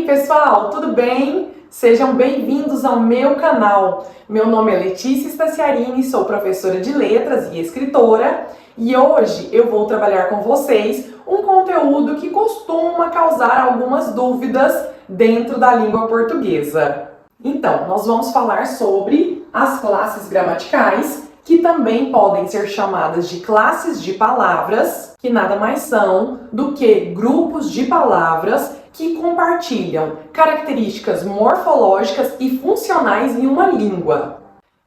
aí, pessoal, tudo bem? Sejam bem-vindos ao meu canal. Meu nome é Letícia Staciarini, sou professora de letras e escritora e hoje eu vou trabalhar com vocês um conteúdo que costuma causar algumas dúvidas dentro da língua portuguesa. Então, nós vamos falar sobre as classes gramaticais, que também podem ser chamadas de classes de palavras, que nada mais são do que grupos de palavras que compartilham características morfológicas e funcionais em uma língua.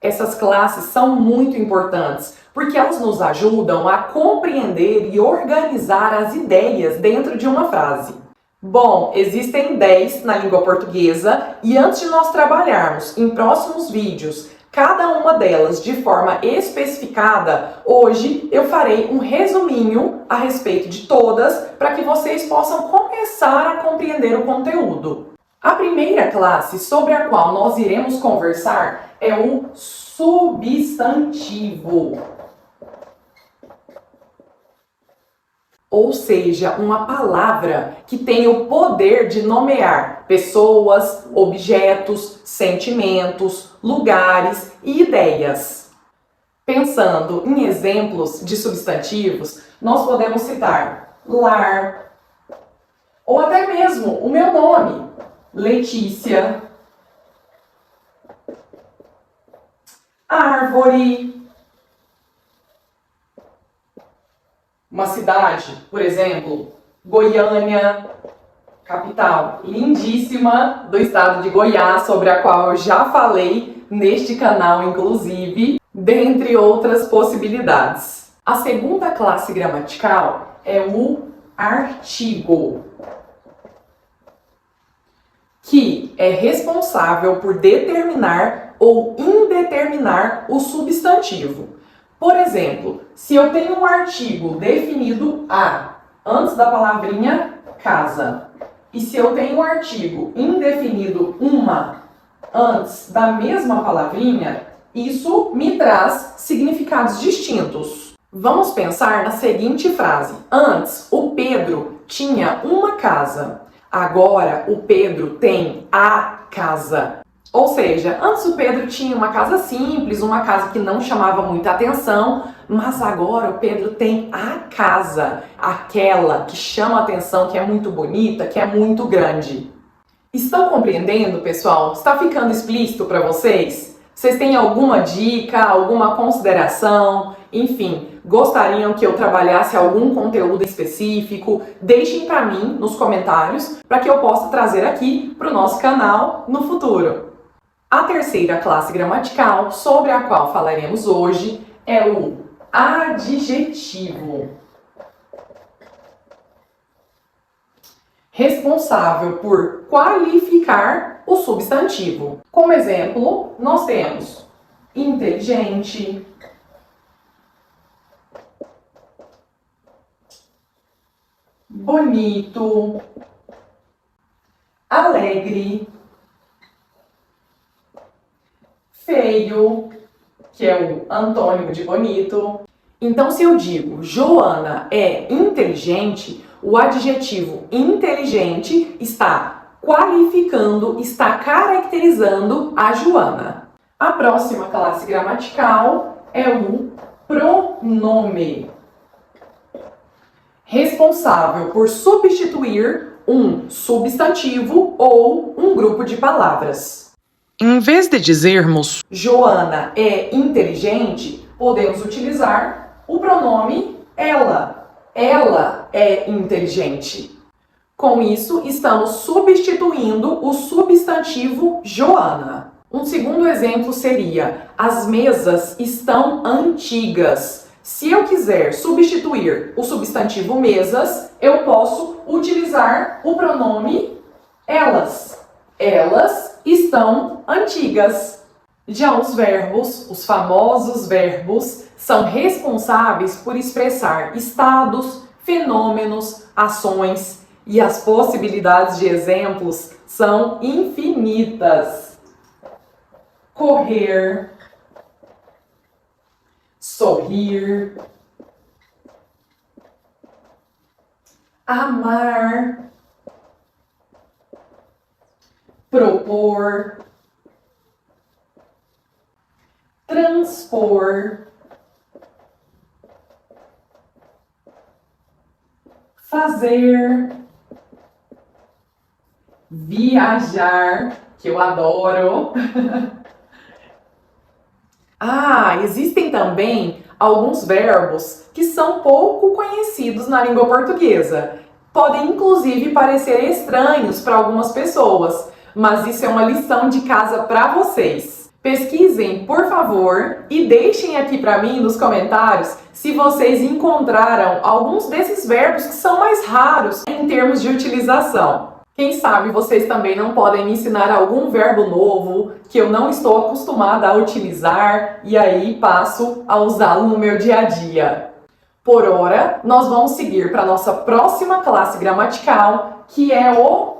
Essas classes são muito importantes porque elas nos ajudam a compreender e organizar as ideias dentro de uma frase. Bom, existem 10 na língua portuguesa e antes de nós trabalharmos em próximos vídeos cada uma delas de forma especificada, hoje eu farei um resuminho a respeito de todas para que vocês possam começar a compreender o conteúdo. A primeira classe sobre a qual nós iremos conversar é o substantivo. Ou seja, uma palavra que tem o poder de nomear pessoas, objetos, sentimentos, lugares e ideias. Pensando em exemplos de substantivos, nós podemos citar lar, ou até mesmo o meu nome, Letícia, árvore, uma cidade, por exemplo, Goiânia, capital lindíssima do estado de Goiás, sobre a qual eu já falei neste canal, inclusive, dentre outras possibilidades. A segunda classe gramatical é o artigo, que é responsável por determinar ou indeterminar o substantivo. Por exemplo, se eu tenho um artigo definido a antes da palavrinha casa, e se eu tenho um artigo indefinido uma antes da mesma palavrinha, isso me traz significados distintos. Vamos pensar na seguinte frase: antes o Pedro tinha uma casa, agora o Pedro tem a casa. Ou seja, antes o Pedro tinha uma casa simples, uma casa que não chamava muita atenção, mas agora o Pedro tem a casa, aquela que chama atenção, que é muito bonita, que é muito grande. Estão compreendendo, pessoal? Está ficando explícito para vocês? Vocês têm alguma dica, alguma consideração? Enfim, gostariam que eu trabalhasse algum conteúdo específico? Deixem para mim nos comentários para que eu possa trazer aqui para o nosso canal no futuro. A terceira classe gramatical sobre a qual falaremos hoje é o adjetivo, responsável por qualificar o substantivo. Como exemplo, nós temos inteligente, bonito, alegre, feio, que é o antônimo de bonito. Então, se eu digo Joana é inteligente, o adjetivo inteligente está qualificando, está caracterizando a Joana. A próxima classe gramatical é o pronome, responsável por substituir um substantivo ou um grupo de palavras. Em vez de dizermos Joana é inteligente, podemos utilizar o pronome ela. Ela é inteligente. Com isso, estamos substituindo o substantivo Joana. Um segundo exemplo seria: as mesas estão antigas. Se eu quiser substituir o substantivo mesas, eu posso utilizar o pronome elas. Elas estão antigas. Já os verbos, os famosos verbos, são responsáveis por expressar estados, fenômenos, ações, e as possibilidades de exemplos são infinitas. Correr, sorrir, amar, propor, transpor, fazer, viajar, que eu adoro. Existem também alguns verbos que são pouco conhecidos na língua portuguesa. Podem inclusive parecer estranhos para algumas pessoas, mas isso é uma lição de casa para vocês. Pesquisem, por favor, e deixem aqui para mim nos comentários se vocês encontraram alguns desses verbos que são mais raros em termos de utilização. Quem sabe vocês também não podem me ensinar algum verbo novo que eu não estou acostumada a utilizar e aí passo a usá-lo no meu dia a dia. Por hora, nós vamos seguir para a nossa próxima classe gramatical, que é o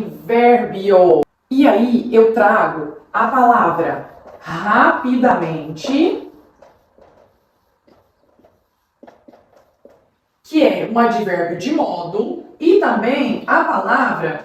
advérbio. E aí eu trago a palavra rapidamente, que é um advérbio de modo, e também a palavra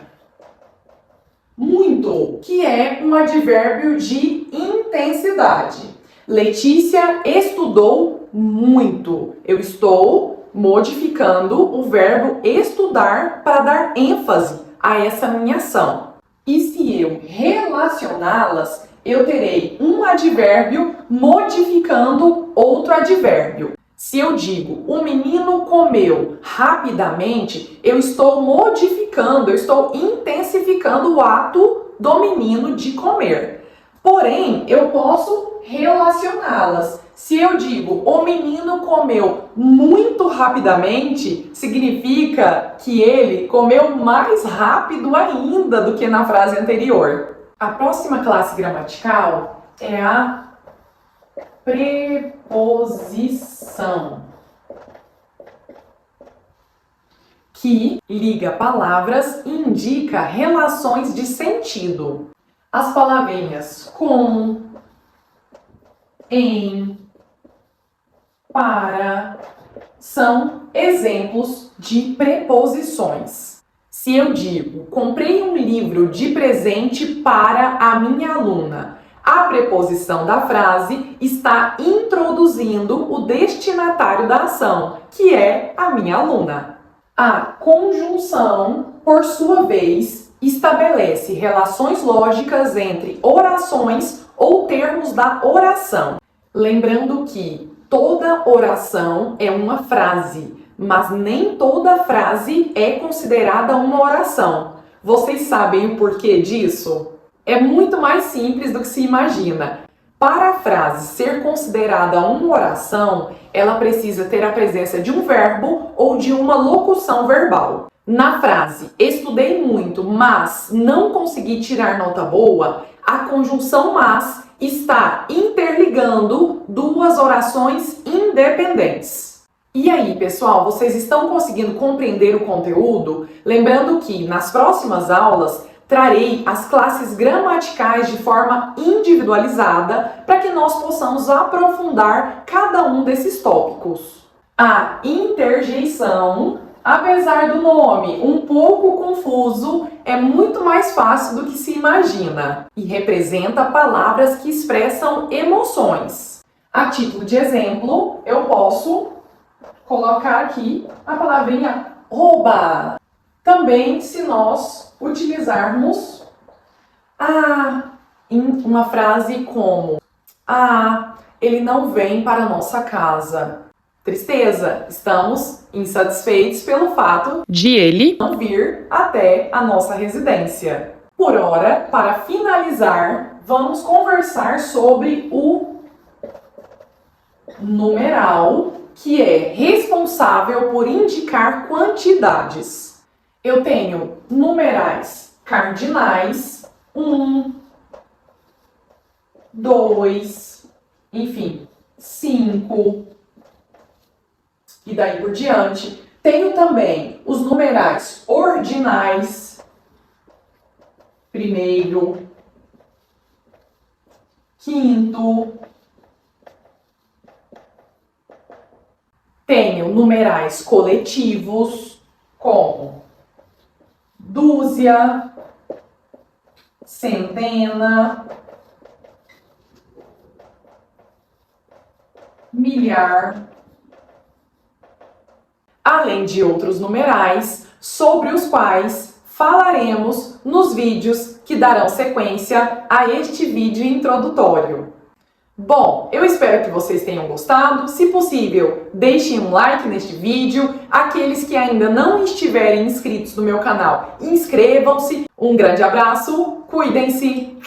muito, que é um advérbio de intensidade. Letícia estudou muito. Eu estou modificando o verbo estudar para dar ênfase a essa minha ação. E se eu relacioná-las, eu terei um advérbio modificando outro advérbio. Se eu digo, o menino comeu rapidamente, eu estou modificando, eu estou intensificando o ato do menino de comer. Porém, eu posso relacioná-las. Se eu digo, o menino comeu muito rapidamente, significa que ele comeu mais rápido ainda do que na frase anterior. A próxima classe gramatical é a preposição, que liga palavras e indica relações de sentido. As palavrinhas com, em, para são exemplos de preposições. Se eu digo, comprei um livro de presente para a minha aluna, a preposição da frase está introduzindo o destinatário da ação, que é a minha aluna. A conjunção, por sua vez, estabelece relações lógicas entre orações ou termos da oração. Lembrando que toda oração é uma frase, mas nem toda frase é considerada uma oração. Vocês sabem o porquê disso? É muito mais simples do que se imagina. Para a frase ser considerada uma oração, ela precisa ter a presença de um verbo ou de uma locução verbal. Na frase, estudei muito, mas não consegui tirar nota boa, a conjunção mas está interligando duas orações independentes. E aí, pessoal, vocês estão conseguindo compreender o conteúdo? Lembrando que nas próximas aulas trarei as classes gramaticais de forma individualizada para que nós possamos aprofundar cada um desses tópicos. A interjeição, apesar do nome um pouco confuso, é muito mais fácil do que se imagina e representa palavras que expressam emoções. A título de exemplo, eu posso colocar aqui a palavrinha rouba. Também, se nós utilizarmos em uma frase como ele não vem para a nossa casa. Tristeza, estamos insatisfeitos pelo fato de ele não vir até a nossa residência. Por hora, para finalizar, vamos conversar sobre o numeral, que é responsável por indicar quantidades. Eu tenho numerais cardinais, 1, 2, enfim, 5, e daí por diante. Tenho também os numerais ordinais, primeiro, quinto. Tenho numerais coletivos, como dúzia, centena, milhar, além de outros numerais sobre os quais falaremos nos vídeos que darão sequência a este vídeo introdutório. Bom, eu espero que vocês tenham gostado. Se possível, deixem um like neste vídeo. Aqueles que ainda não estiverem inscritos no meu canal, inscrevam-se. Um grande abraço, cuidem-se!